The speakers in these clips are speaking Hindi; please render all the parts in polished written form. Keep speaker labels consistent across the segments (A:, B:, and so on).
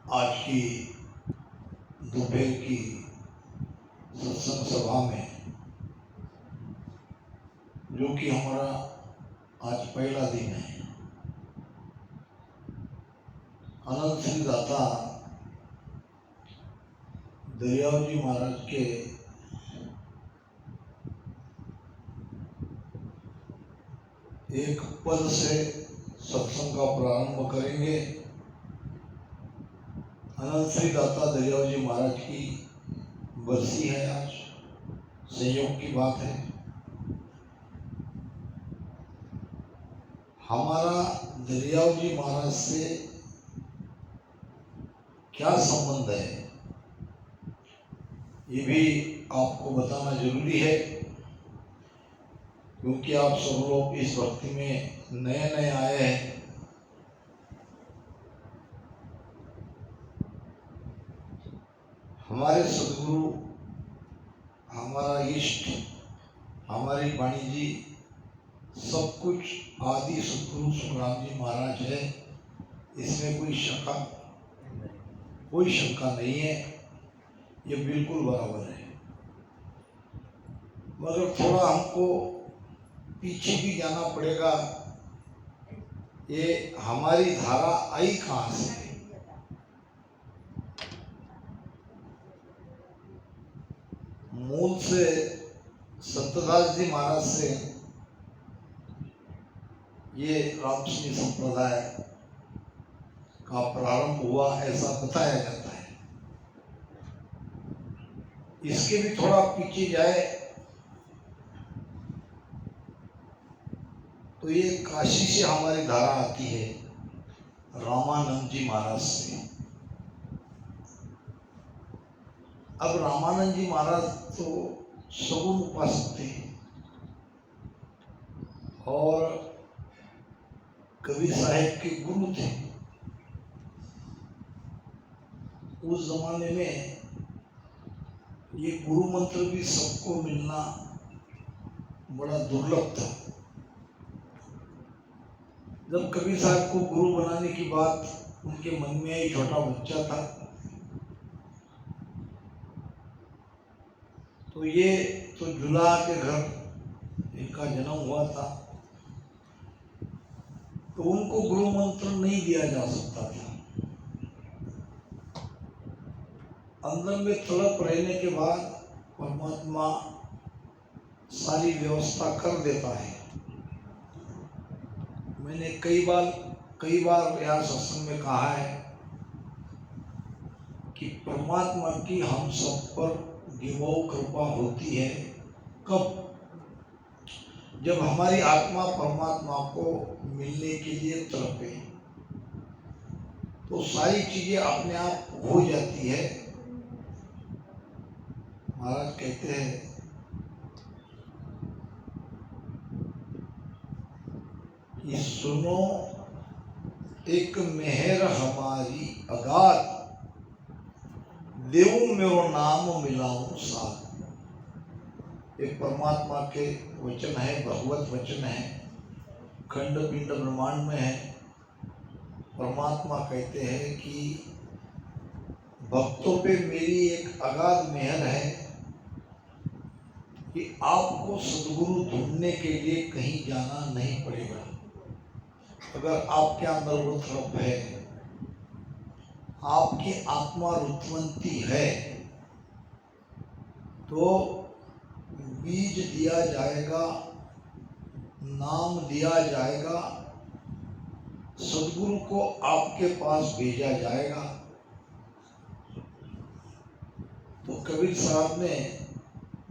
A: आज की दोपहर की सत्संग सभा में, जो कि हमारा आज पहला दिन है, अनंत श्री दाता दरियाव जी महाराज के एक पद से सत्संग का प्रारंभ करेंगे। अनंत श्री दाता दरियाव जी महाराज की बरसी है आज, संयोग की बात है। हमारा दरियाव जी महाराज से क्या संबंध है, ये भी आपको बताना जरूरी है, क्योंकि आप सब लोग इस भक्ति में नए नए आए हैं। हमारे सदगुरु, हमारा इष्ट, हमारी वाणी जी, सब कुछ आदि सदगुरु सुखराम जी महाराज है, इसमें कोई शंका नहीं है, ये बिल्कुल बराबर है। मगर थोड़ा हमको पीछे भी जाना पड़ेगा। ये हमारी धारा आई कहाँ से? मूल से संतदास जी महाराज से ये रामसिंह संप्रदाय का प्रारंभ हुआ, ऐसा बताया जाता है। इसके भी थोड़ा पीछे जाए तो ये काशी से हमारी धारा आती है, रामानंद जी महाराज से। अब रामानंद जी महाराज तो सगुण उपासक थे और कबीर साहिब के गुरु थे। उस जमाने में ये गुरु मंत्र भी सबको मिलना बड़ा दुर्लभ था। जब कबीर साहब को गुरु बनाने की बात उनके मन में आई, छोटा बच्चा था, तो ये तो जुला के घर इनका जन्म हुआ था, तो उनको गुरु मंत्र नहीं दिया जा सकता था। अंदर में तड़प रहने के बाद परमात्मा सारी व्यवस्था कर देता है। मैंने कई बार यहाँ सत्संग में कहा है कि परमात्मा की हम सब पर गिरवाऊ कृपा होती है कब? जब हमारी आत्मा परमात्मा को मिलने के लिए तड़पे, तो सारी चीजें अपने आप हो जाती है। महाराज कहते हैं कि सुनो एक मेहर हमारी अगाध, देवो मेरो नाम मिलाऊं साथ। एक परमात्मा के वचन है, भगवत वचन है, खंड पिंड ब्रह्मांड में है। परमात्मा कहते हैं कि भक्तों पे मेरी एक अगाध मेहर है कि आपको सद्गुरु ढूंढने के लिए कहीं जाना नहीं पड़ेगा। अगर आपके अंदर वो तड़प है, आपकी आत्मा रुतवंती है, तो बीज दिया जाएगा, नाम दिया जाएगा, सद्गुरु को आपके पास भेजा जाएगा। तो कबीर साहब ने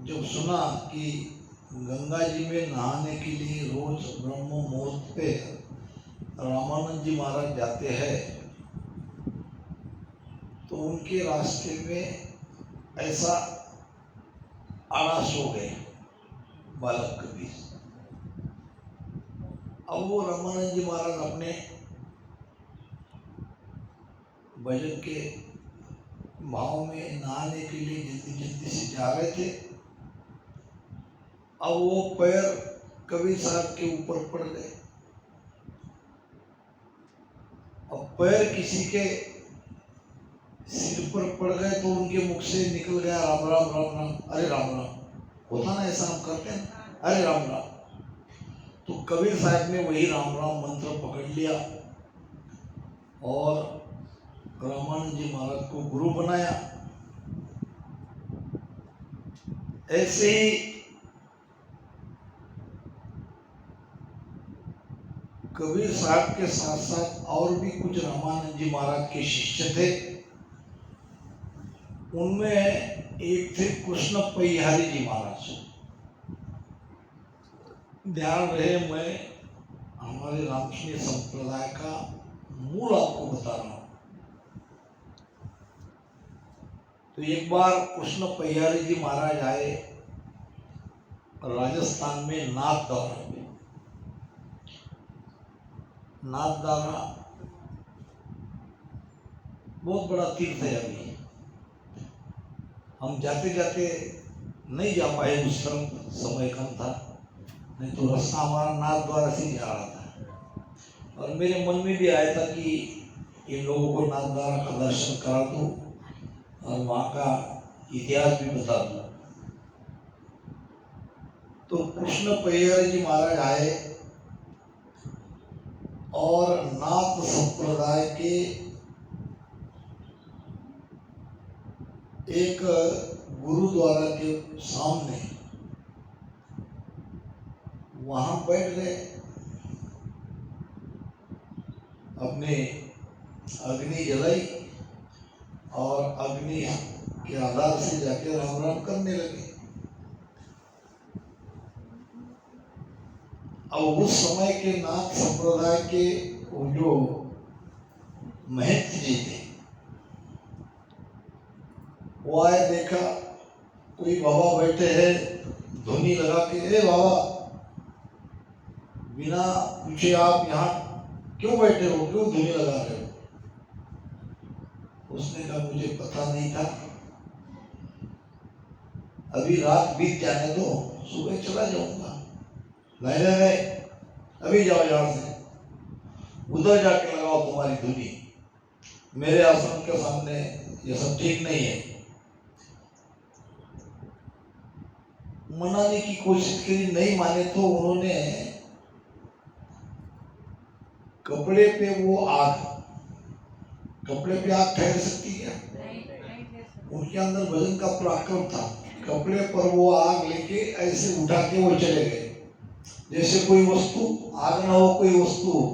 A: जब सुना कि गंगा जी में नहाने के लिए रोज ब्रह्म मुहूर्त पे रामानंद जी महाराज जाते हैं, तो उनके रास्ते में ऐसा आड़ास हो गए बालक कबीर। अब वो रामानंद जी महाराज अपने भजन के भाव में नहाने के लिए जल्दी से जा रहे थे। अब वो पैर कबीर साहब के ऊपर पड़ गए। अब पैर किसी के पर पड़ गए तो उनके मुख से निकल गया राम राम राम राम, अरे राम राम। होता ना ऐसा, हम करते हैं, अरे राम राम। तो कबीर साहब ने वही राम राम मंत्र पकड़ लिया और रामानंद जी महाराज को गुरु बनाया। ऐसे ही कबीर साहब के साथ साथ और भी कुछ रामानंद जी महाराज के शिष्य थे। उनमें एक थे कृष्ण परिहारी जी महाराज। ध्यान रहे, मैं हमारे रामकृष्ण संप्रदाय का मूल आपको बता रहा हूं। तो एक बार कृष्ण परिहारी जी महाराज आए राजस्थान में नाथद्वारा में। नाथद्वारा बहुत बड़ा तीर्थ है। अभी हम जाते जाते नहीं जा पाए, उस तरफ समय कम था, नहीं तो रास्ता हमारा नाथद्वारा से जा रहा था। और मेरे मन में भी आया था कि इन लोगों को नाथद्वारा का दर्शन करा दूं और वहाँ का इतिहास भी बता दूं। तो कृष्ण परिहारी जी महाराज आए और नाथ संप्रदाय के एक गुरुद्वारा के सामने वहां बैठ गए, अपने अग्नि जलाई और अग्नि के आधार से जाके राम राम करने लगे। अब उस समय के नाथ संप्रदाय के जो महंत जी थे, वो आए, देखा कोई बाबा बैठे हैं, धुनी लगा के, ए बाबा बिना पूछे आप यहाँ क्यों बैठे हो, क्यों धुनी लगा रहे हो? उसने कहा मुझे पता नहीं था, अभी रात बीत जाने दो, सुबह चला जाऊंगा। नहीं नहीं नहीं, अभी जाओ यहाँ से, उधर जाके लगाओ तुम्हारी धुनी, मेरे आश्रम के सामने ये सब ठीक नहीं है। मनाने की कोशिश करी, नहीं माने तो उन्होंने कपड़े पे वो आग, कपड़े पे आग ठहर सकती है? उनके अंदर भजन का पराक्रम था। कपड़े पर वो आग लेके ऐसे उठा के वो चले गए, जैसे कोई वस्तु आग ना हो, कोई वस्तु हो।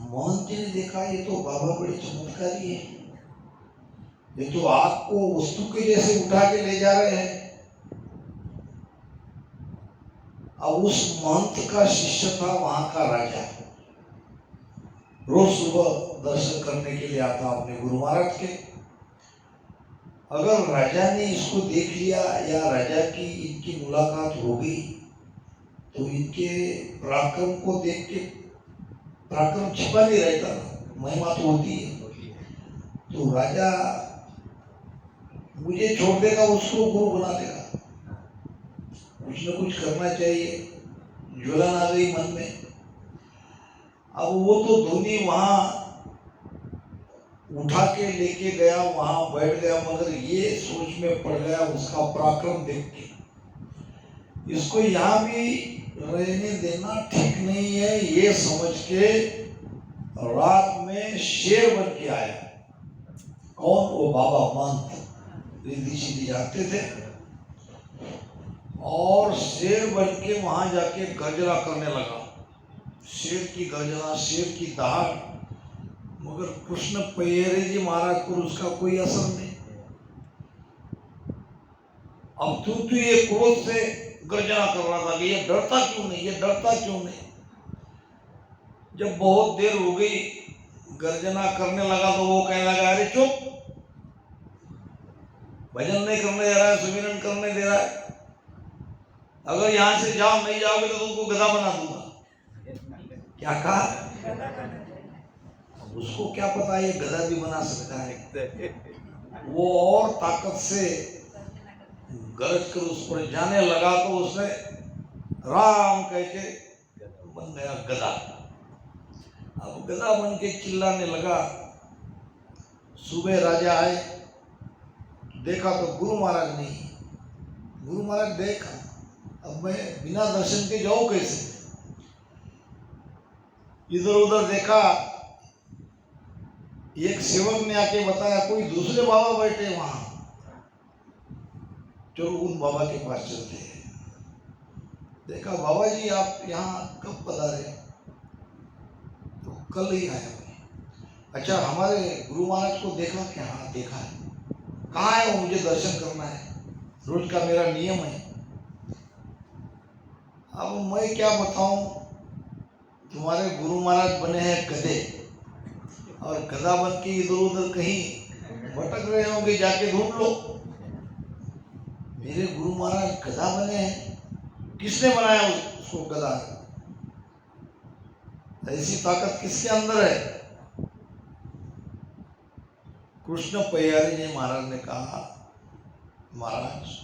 A: मोहन जी ने देखा ये तो बाबा बड़े चमत्कारी है, ये तो आग को वस्तु के जैसे उठा के ले जा रहे हैं। अब उस महंत का शिष्य था वहां का राजा, रोज सुबह दर्शन करने के लिए आता अपने गुरु महाराज के। अगर राजा ने इसको देख लिया या राजा की इनकी मुलाकात हो गई तो इनके पराक्रम को देख के, पराक्रम छिपा नहीं रहता, महिमा तो होती है। तो राजा मुझे छोड़ देगा, उसको गुरु बना देगा। कुछ न कुछ करना चाहिए, ज्वलन आ गई मन में। अब वो तो धोनी वहां उठा के लेके गया, वहां बैठ गया, मगर ये सोच में पड़ गया उसका पराक्रम देख के, इसको यहाँ भी रहने देना ठीक नहीं है, ये समझ के रात में शेर बन के आया। कौन? वो बाबा मंत, रिद्धि सीधी जाते थे, और शेर बन के वहां जाके गर्जना करने लगा। शेर की गर्जना, शेर की दहाड़, मगर कृष्ण परिहारी जी महाराज पर उसका कोई असर नहीं। अब तू ये क्रोध से गर्जना कर रहा था, ये डरता क्यों नहीं, ये डरता क्यों नहीं? जब बहुत देर हो गई गर्जना करने लगा तो वो कहने लगा, अरे चुप, भजन नहीं करने दे रहा है, सुमिरन करने दे रहा है, अगर यहां से जाओ, नहीं जाओगे तो तुमको गधा बना दूंगा। क्या कहा? उसको क्या पता ये गधा भी बना सकता है। वो और ताकत से गरज कर उस पर जाने लगा तो उसने राम कह के बन गया गधा। अब गधा बन के चिल्लाने लगा, सुबह राजा आए, देखा तो गुरु महाराज नहीं। गुरु महाराज देखा, अब मैं बिना दर्शन के जाऊं कैसे? इधर उधर देखा, एक सेवक ने आके बताया कोई दूसरे बाबा बैठे वहां, चलो उन बाबा के पास चलते हैं। देखा, बाबा जी आप यहाँ कब पधारे? तो कल ही आया मैं। अच्छा, हमारे गुरु महाराज को देखा क्या? हाँ देखा है। कहाँ है वो? मुझे दर्शन करना है, रोज का मेरा नियम है। अब मैं क्या बताऊं, तुम्हारे गुरु महाराज बने हैं गधे, और गधा बन के इधर उधर कहीं भटक रहे होंगे, जाके ढूंढ लो। मेरे गुरु महाराज गधा बने हैं, किसने बनाया उसको गधा? ऐसी ताकत किसके अंदर है? कृष्ण पय्यारी जी महाराज ने कहा, महाराज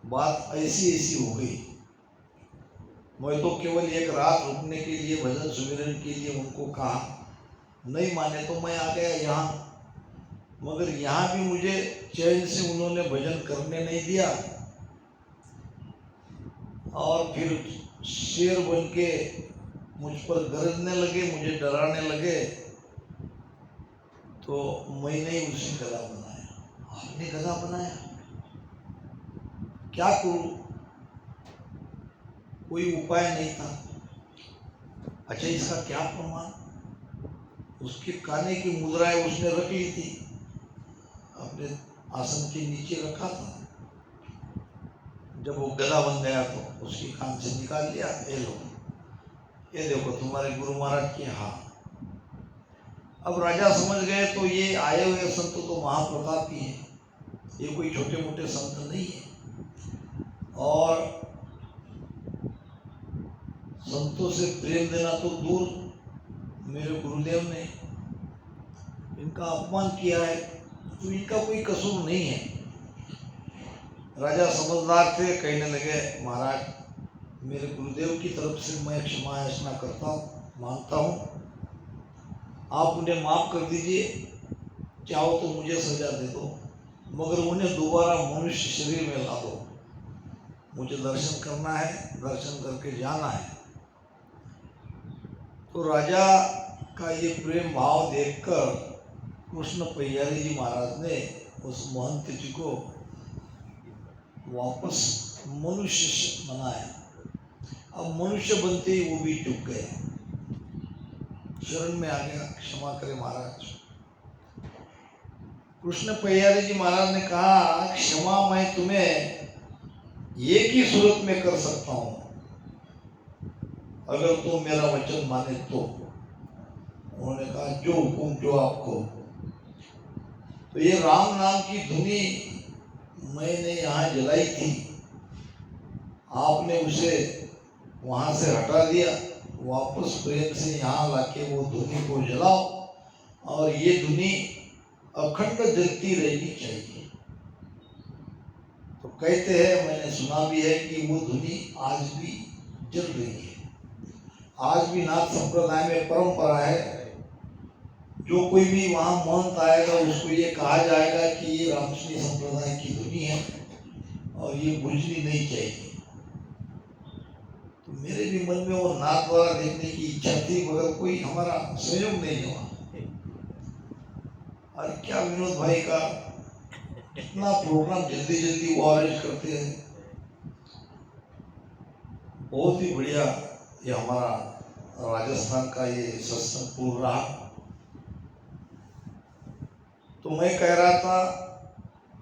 A: बात ऐसी ऐसी हो गई, मैं तो केवल एक रात रुकने के लिए, भजन सुमिरन के लिए उनको कहा, नहीं माने तो मैं आ गया यहाँ। मगर यहाँ भी मुझे चैन से उन्होंने भजन करने नहीं दिया, और फिर शेर बन के मुझ पर गरजने लगे, मुझे डराने लगे। तो मैंने उसे गधा बनाया। आपने गधा बनाया? क्या करूं? कोई उपाय नहीं था। अच्छा, इसका क्या प्रमाण? उसके काने की मुद्राएं उसने रख ली थी, अपने आसन के नीचे रखा था। जब वो गधा बन गया तो उसके कान से निकाल लिया, ये लो, ये देखो तुम्हारे गुरु महाराज के हाथ। अब राजा समझ गए तो ये आए हुए संत तो महाप्रतापी हैं, ये कोई छोटे मोटे संत नहीं है। और संतों से प्रेम देना तो दूर, मेरे गुरुदेव ने इनका अपमान किया है, तो इनका कोई कसूर नहीं है। राजा समझदार थे, कहने लगे महाराज मेरे गुरुदेव की तरफ से मैं क्षमा याचना करता हूँ, मानता हूँ, आप उन्हें माफ कर दीजिए, चाहो तो मुझे सजा दे दो, मगर उन्हें दोबारा मनुष्य शरीर में ला दो, मुझे दर्शन करना है, दर्शन करके जाना है। तो राजा का ये प्रेम भाव देखकर कृष्ण पय्यारी जी महाराज ने उस महंत जी को वापस मनुष्य बनाया। अब मनुष्य बनते ही वो भी चुक गए, शरण में आ गया, क्षमा करे महाराज। कृष्ण पय्यारी जी महाराज ने कहा, क्षमा मैं तुम्हें एक ही सूरत में कर सकता हूं, अगर तुम मेरा वचन माने तो। उन्होंने कहा जो हुकुम, जो आपको। तो ये राम नाम की धुनी मैंने यहाँ जलाई थी, आपने उसे वहां से हटा दिया, वापस प्रेम से यहाँ लाके वो धुनी को जलाओ, और ये धुनी अखंड जलती रहनी चाहिए। तो कहते हैं, मैंने सुना भी है कि वो धुनी आज भी जल रही है। आज भी नाथ संप्रदाय में परंपरा है, जो कोई भी वहाँ महंत आएगा उसको ये कहा जाएगा कि ये रामकृष्ण संप्रदाय की धुनी है और ये बुझनी नहीं चाहिए। तो मेरे भी मन में वो नाथ द्वारा देखने की इच्छा थी, मगर कोई हमारा सहयोग नहीं हुआ। और क्या विनोद भाई का इतना प्रोग्राम जल्दी जल्दी वो अरेंज करते हैं, बहुत ही बढ़िया। ये हमारा राजस्थान का ये सत्संग पूर्ण रहा। तो मैं कह रहा था,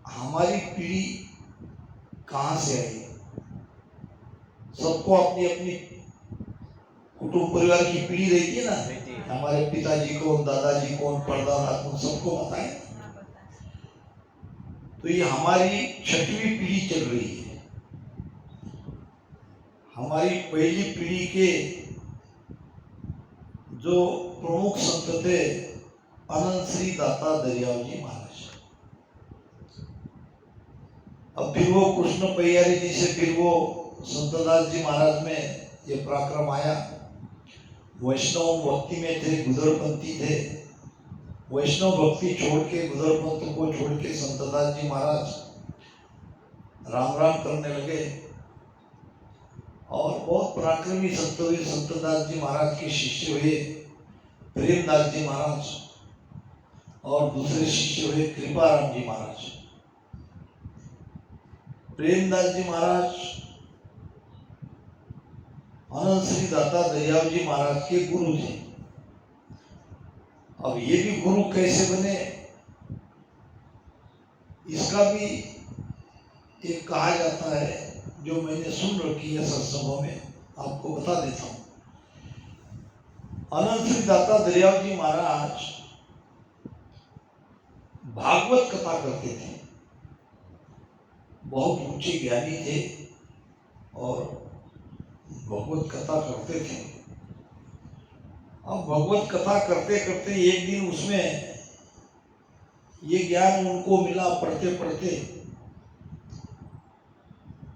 A: हमारी पीढ़ी कहाँ से आई? सबको अपनी अपनी कुटुंब परिवार की पीढ़ी रहती है ना, हमारे पिताजी कौन, दादाजी कौन, परदादा कौन, सबको पता है। तो ये हमारी 6वीं पीढ़ी चल रही है। हमारी पहली पीढ़ी के जो प्रमुख संत थे, अनंत श्री दाता दरियाव जी महाराज। अब फिर वो कृष्ण पय्यारी जी से फिर वो संतदास जी महाराज में ये पराक्रम आया। वैष्णव भक्ति में थे, गुदरपंथी थे, वैष्णव भक्ति छोड़ के, गुदर पंथ को छोड़ के संतदास जी महाराज राम राम करने लगे। और बहुत पराक्रमी संत हुए। संतदास जी महाराज के शिष्य हुए प्रेमदास जी महाराज, और दूसरे शिष्य हुए कृपाराम जी महाराज। प्रेमदास जी महाराज अनंत श्री दाता दयाल जी महाराज के गुरु थे। अब ये भी गुरु कैसे बने, इसका भी एक कहा जाता है जो मैंने सुन रखी है सत्संगों में, आपको बता देता हूँ। अनंत श्री दाता दयाल जी महाराज भागवत कथा करते थे, बहुत ऊंचे ज्ञानी थे और भगवत कथा करते थे। अब भगवत कथा करते करते एक दिन उसमें ये ज्ञान उनको मिला, पढ़ते पढ़ते।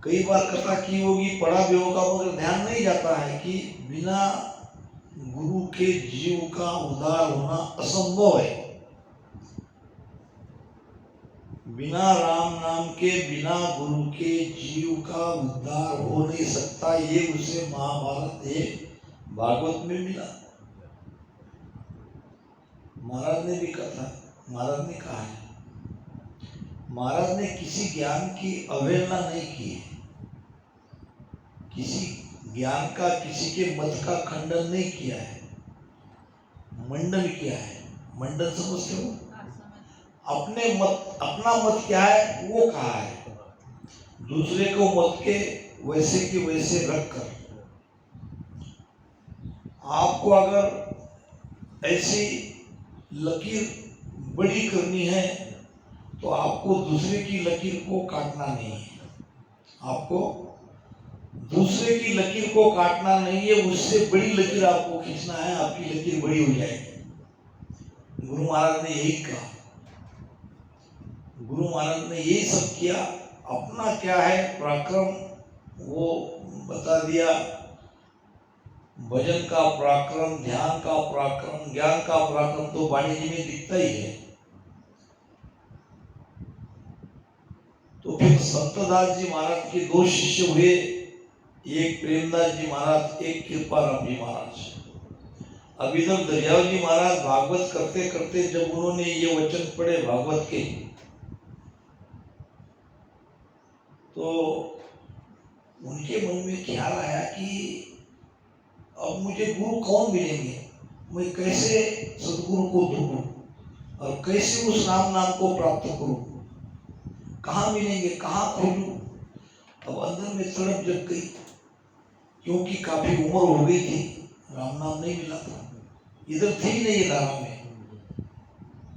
A: कई बार कथा की होगी, पढ़ा भी होगा, मगर ध्यान नहीं जाता है कि बिना गुरु के जीव का उद्धार होना असंभव है। बिना राम नाम के, बिना गुरु के जीव का उद्धार हो नहीं सकता। ये उसे महाभारत है भागवत में मिला। महाराज ने भी कहा, महाराज ने कहा है, महाराज ने किसी ज्ञान की अवहेलना नहीं की है, किसी ज्ञान का, किसी के मत का खंडन नहीं किया है, मंडन किया है। मंडन समझते हो? अपने मत, अपना मत क्या है वो कहा है, दूसरे को मत के वैसे के वैसे रखकर। आपको अगर ऐसी लकीर बड़ी करनी है तो आपको दूसरे की लकीर को काटना नहीं है, आपको दूसरे की लकीर को काटना नहीं है, उससे बड़ी लकीर आपको खींचना है, आपकी लकीर बड़ी हो जाएगी। गुरु महाराज ने यही कहा, गुरु महाराज ने यही सब किया। अपना क्या है पराक्रम वो बता दिया, भजन का पराक्रम, ध्यान का पराक्रम, ज्ञान का पराक्रम तो वाणी जी में दिखता ही है। तो फिर संतदास जी महाराज के दो शिष्य हुए, एक प्रेमदास जी महाराज, एक कृपाराम जी महाराज। अब इधर दयाल जी महाराज भागवत करते करते जब उन्होंने ये वचन पढ़े भागवत के, तो उनके मन में ख्याल आया कि अब मुझे गुरु कौन मिलेंगे, मैं कैसे सदगुरु को ढूंढूं और कैसे उस राम नाम को प्राप्त करूं, कहाँ मिलेंगे, कहाँ खोजूं। अब अंदर में तड़प जग गई, क्योंकि काफी उम्र हो गई थी, राम नाम नहीं मिला था, इधर थी ही नहीं धारा में।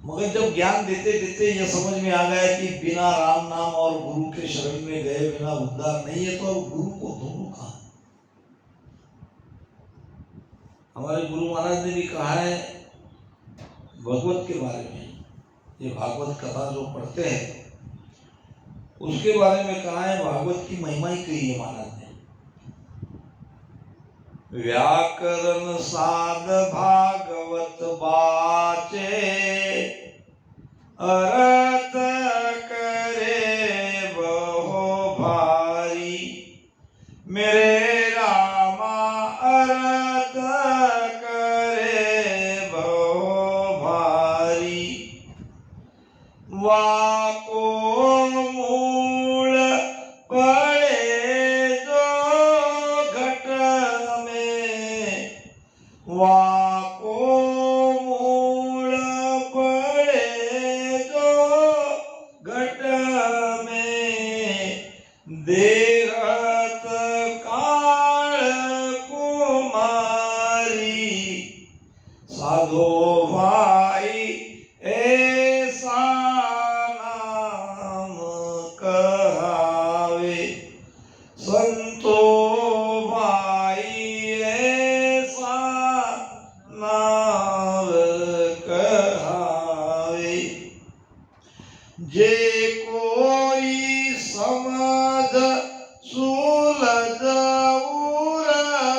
A: मगर जब ज्ञान देते देते यह समझ में आ गया कि बिना राम नाम और गुरु के शरण में गए बिना उद्धार नहीं है, तो अब गुरु को ढूंढूं कहाँ। हमारे गुरु महाराज ने भी कहा है भगवत के बारे में, ये भागवत कथा जो पढ़ते हैं उसके बारे में कहा है, भागवत की महिमा ही कही है महाराज ने। व्याकरण साध भागवत बाचे, अर्थ करे बहु भारी, मेरे रामा अर्थ करे बहु भारी, वाको मूल पड़े जो घट में, वाको मूल पड़े जो घट में, देहत काल कुमारी, साधो भाई ऐसा नाम कहावे, संतो भाई ऐसा नाम कहावे, जे कोई समझ सुलझ उर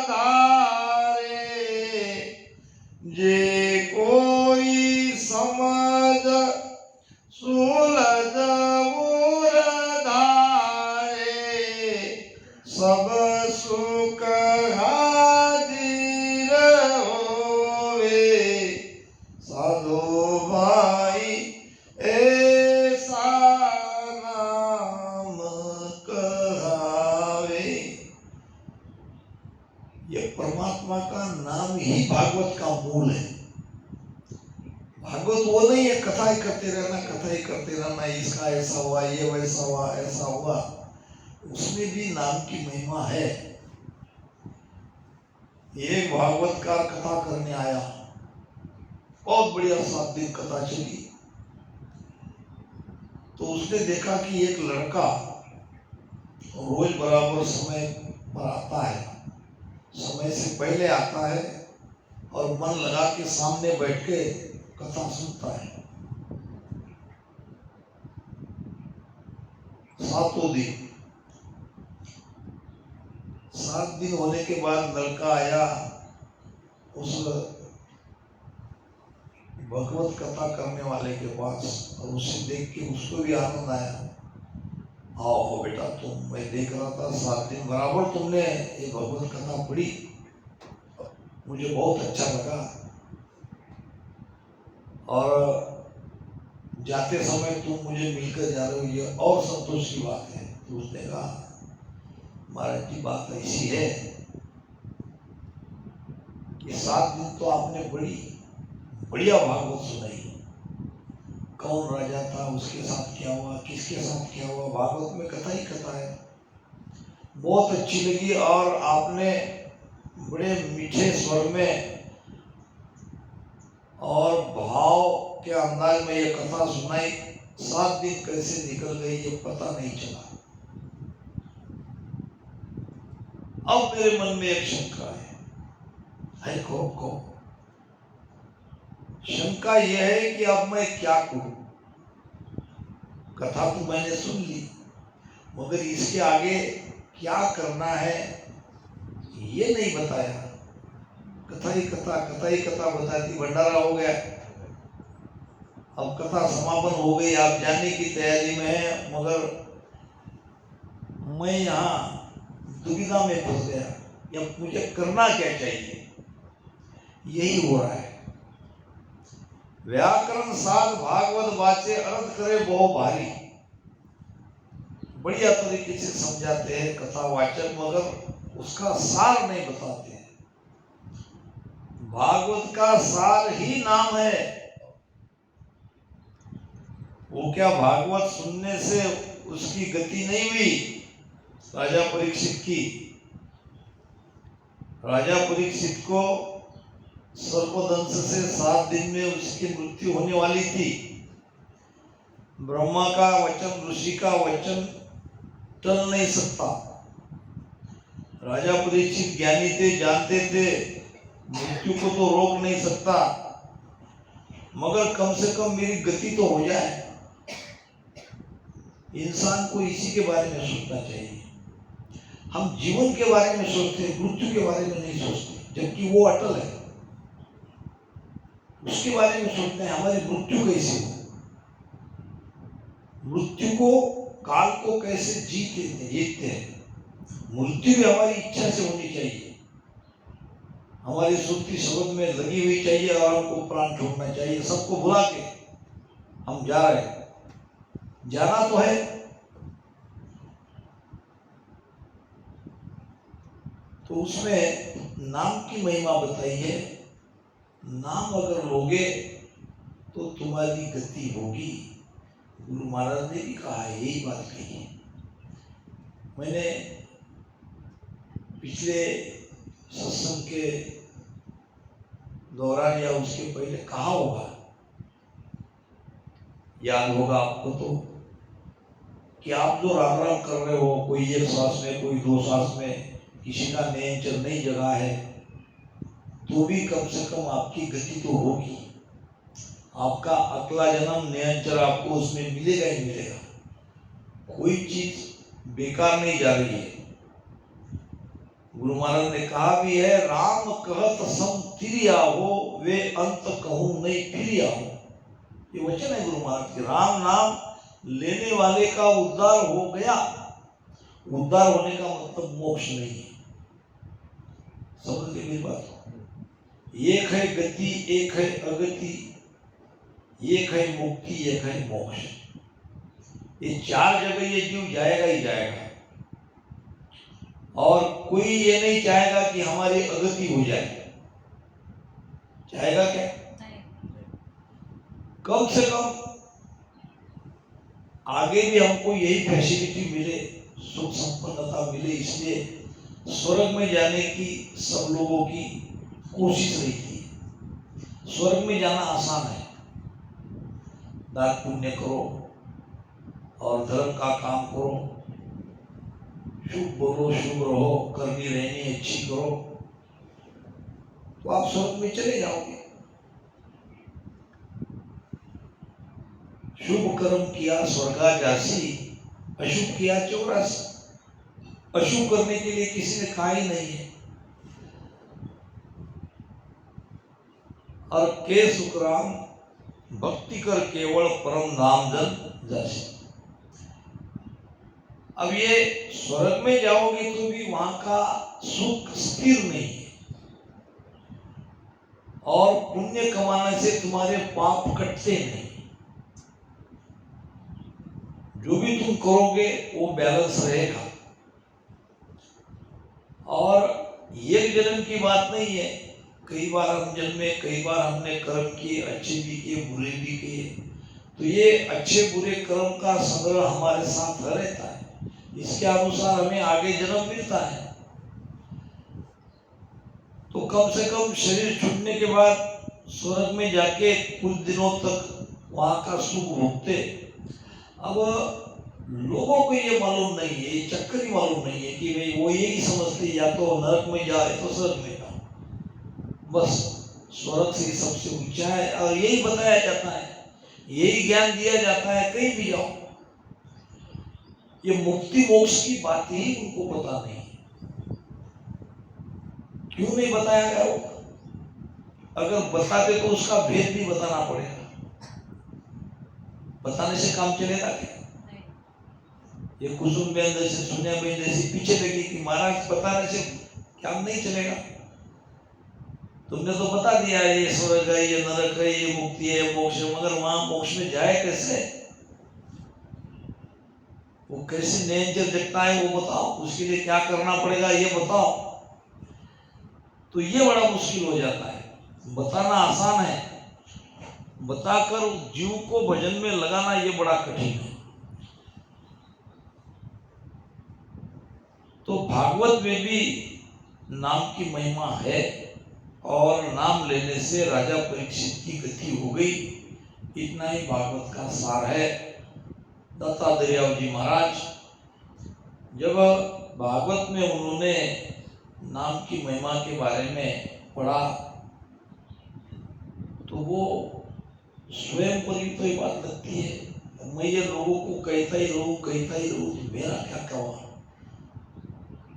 A: धारे, जे कोई भागवत वो नहीं है कथा ही करते रहना, कथा ही करते रहना, इसका ऐसा हुआ, ये वैसा हुआ, ऐसा हुआ। उसमें भी नाम की महिमा है। एक भागवतकार कथा करने आया, बहुत बढ़िया 7 दिन कथा चली। तो उसने देखा कि एक लड़का रोज बराबर समय पर आता है, समय से पहले आता है और मन लगा के सामने बैठ के कथा सुनता है। 7 दिन होने के बाद लड़का आया उस भगवत कथा करने वाले के पास, और उसे देख के उसको भी आनंद आया। आओ बेटा, मैं देख रहा था 7 दिन बराबर तुमने ये भगवत कथा पढ़ी, मुझे बहुत अच्छा लगा, और जाते समय तुम मुझे मिलकर जा रहे हो, ये और संतोष की बात है। तो उसने कहा महाराज जी बात ऐसी है कि 7 दिन तो आपने बड़ी बढ़िया भागवत सुनाई। कौन राजा था, उसके साथ क्या हुआ, किसके साथ क्या हुआ, भागवत में कथा ही कथा है, बहुत अच्छी लगी। और आपने बड़े मीठे स्वर में और भाव के अंदाज में ये कथा सुनाई। 7 दिन कैसे निकल गई ये पता नहीं चला। अब मेरे मन में एक शंका है को शंका यह है कि अब मैं क्या करूं। कथा तो मैंने सुन ली, मगर इसके आगे क्या करना है ये नहीं बताया। कथा ही कथा बताती, भंडारा हो गया, अब कथा समापन हो गई, आप जाने की तैयारी में है, मगर मैं यहाँ दुविधा में फंस गया, या मुझे करना क्या चाहिए, यही हो रहा है। व्याकरण साध भागवत वाचे अर्थ करे बहु भारी, बढ़िया तरीके से समझाते हैं कथावाचक, मगर उसका सार नहीं बताते हैं। भागवत का सार ही नाम है। वो क्या भागवत सुनने से उसकी गति नहीं हुई राजा परीक्षित की। राजा परीक्षित को सर्पदंश से 7 दिन में उसकी मृत्यु होने वाली थी। ब्रह्मा का वचन, ऋषि का वचन टल नहीं सकता। राजा परीक्षित ज्ञानी थे, जानते थे मृत्यु को तो रोक नहीं सकता, मगर कम से कम मेरी गति तो हो जाए। इंसान को इसी के बारे में सोचना चाहिए। हम जीवन के बारे में सोचते हैं, मृत्यु के बारे में नहीं सोचते, जबकि वो अटल है। उसके बारे में सोचते हैं हमारी मृत्यु कैसे हो, मृत्यु को, काल को कैसे जीतते हैं। मृत्यु भी हमारी इच्छा से होनी चाहिए, हमारी सुर्ती शब्द में लगी हुई चाहिए, और हमको प्राण छोड़ना चाहिए। सबको बुला के हम जा रहे हैं, जाना तो है। तो उसमें नाम की महिमा बताई है। नाम अगर लोगे तो तुम्हारी गति होगी। गुरु महाराज ने भी कहा है, यही बात कही है। मैंने पिछले सत्संग के दौरान या उसके पहले कहा होगा, याद होगा आपको, तो कि आप जो राम राम कर रहे हो, कोई 1 सांस में, कोई 2 सांस में, किसी का नयनचर नहीं जगा है, तो भी कम से कम आपकी गति तो होगी। आपका अगला जन्म नयनचर आपको उसमें मिलेगा ही मिलेगा। कोई चीज बेकार नहीं जा रही है। गुरु महाराज ने कहा भी है, राम कहत सम तिरिया हो, वे अंत कहूं नहीं फिरिया हो। ये वचन है गुरु महाराज के। राम नाम लेने वाले का उद्धार हो गया। उद्धार होने का मतलब मोक्ष नहीं है। समझ लीजिए बात। एक है गति, एक है अगति, एक है मुक्ति, एक है मोक्ष। ये 4 जगह ये जीव जाएगा ही जाएगा, और कोई ये नहीं चाहेगा कि हमारी अगति हो जाए। चाहेगा क्या? कम से कम आगे भी हमको यही फैसिलिटी मिले, सुख संपन्नता मिले, इसलिए स्वर्ग में जाने की सब लोगों की कोशिश रहती है। स्वर्ग में जाना आसान है, दान पुण्य करो और धर्म का काम करो, शुभ बोलो शुभ रहो, करनी रहनी अच्छी करो, तो आप स्वर्ग में चले जाओगे। शुभ कर्म किया स्वर्गा जासी, अशुभ किया चौरासी। अशुभ करने के लिए किसी ने कहा ही नहीं है। और के सुखराम भक्ति कर केवल परम नाम जन जासी। अब ये स्वर्ग में जाओगे तो भी वहां का सुख स्थिर नहीं है, और पुण्य कमाने से तुम्हारे पाप कटते नहीं। जो भी तुम करोगे वो बैलेंस रहेगा। और एक जन्म की बात नहीं है, कई बार हम जन्मे, कई बार हमने कर्म किए, अच्छे भी किए बुरे भी किए, तो ये अच्छे बुरे कर्म का संग्रह हमारे साथ रहता है। इसके अनुसार हमें आगे जन्म मिलता है। तो कम से कम शरीर छूटने के बाद स्वर्ग में जाके कुछ दिनों तक वहां का सुख भोगते। अब लोगों को ये मालूम नहीं है, ये चक्कर ही मालूम नहीं है कि भाई वो यही समझते या तो नरक में जाए तो स्वर्ग में जाओ, बस स्वर्ग से सबसे ऊंचा है। और यही बताया जाता है, यही ज्ञान दिया जाता है, कहीं भी जाओ ये मुक्ति मोक्ष की बात ही उनको पता नहीं। क्यों नहीं बताया गया होगा? अगर बताते तो उसका भेद भी बताना पड़ेगा। बताने से काम चलेगा क्या? ये कुसुम बहन जैसे, सोनिया बहन जैसे पीछे लगी कि महाराज बताने से काम नहीं चलेगा। तुमने तो बता दिया ये स्वर्ग है, ये नरक है, ये मुक्ति है, मोक्ष है, मगर वहां मोक्ष में जाए कैसे? वो कैसे नैन दिखता है वो बताओ, उसके लिए क्या करना पड़ेगा ये बताओ। तो ये बड़ा मुश्किल हो जाता है। बताना आसान है, बताकर जीव को भजन में लगाना ये बड़ा कठिन है। तो भागवत में भी नाम की महिमा है, और नाम लेने से राजा परीक्षित की गति हो गई। इतना ही भागवत का सार है। दत्तात्रेय जी महाराज जब भागवत में उन्होंने नाम की महिमा के बारे में पढ़ा, तो वो स्वयं पर ही तो ये बात लगती है, मैं ये लोगों को कहता ही रहूं, मेरा क्या कहना।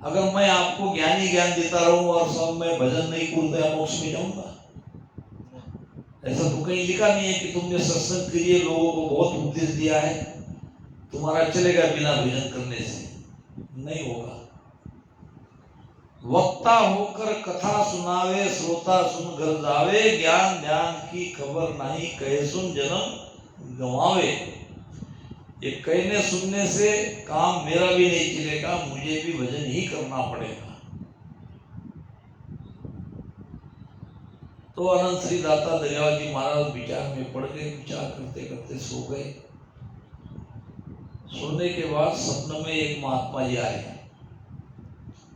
A: अगर मैं आपको ज्ञान देता रहूं और सब मैं भजन नहीं करूंगा, मोक्ष में जाऊंगा? ऐसा तो कहीं लिखा नहीं है कि तुमने सत्संग करिए, लोगों को बहुत उपदेश दिया है, तुम्हारा चलेगा बिना भजन करने से? नहीं होगा। वक्ता होकर कथा सुनावे, श्रोता सुन घर जावे, ज्ञान ध्यान की खबर नहीं, कहे सुन जन्म गंवावे। ये कहने सुनने से काम मेरा भी नहीं चलेगा, मुझे भी भजन ही करना पड़ेगा। तो अनंत श्री दाता दरियाव जी महाराज विचार में पड़ गए, विचार करते करते सो गए। सोने के बाद सपने में एक महात्मा जी आए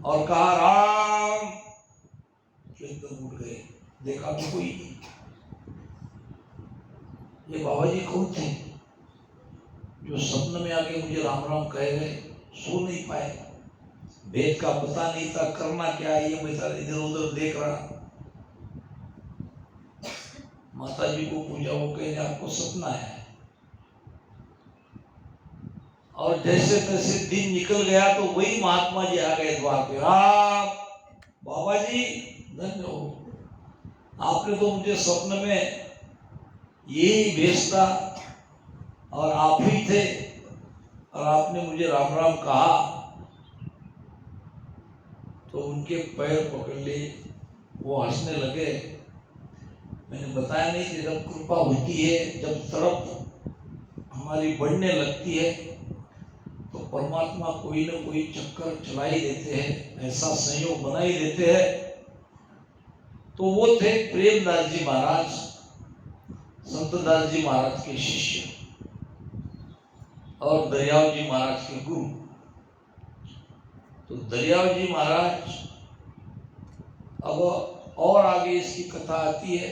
A: और कहा राम। एकदम उठ गए, देखा तो कोई नहीं। ये बाबा जी कौन थे जो सपने में आके मुझे राम राम कह गए? सो नहीं पाए, वेद का पता नहीं था, करना क्या ये मैं इधर उधर देख रहा। माता जी को पूछा, वो कहे आपको सपना है। और जैसे तैसे दिन निकल गया तो वही महात्मा जी आ गए द्वार पे। आप बाबा जी धन्य हो, आपने तो मुझे स्वप्न में यही भेजता और आप ही थे, और आपने मुझे राम राम कहा। तो उनके पैर पकड़ लिए, वो हंसने लगे। मैंने बताया नहीं कि जब कृपा होती है, जब तड़प हमारी बढ़ने लगती है, तो परमात्मा कोई ना कोई चक्कर चला ही देते हैं, ऐसा संयोग बना ही देते हैं। तो वो थे प्रेमदास जी महाराज। संतदास जी महाराज के शिष्य और दरियाव जी महाराज के गुरु। तो दरियाव जी महाराज, अब और आगे इसकी कथा आती है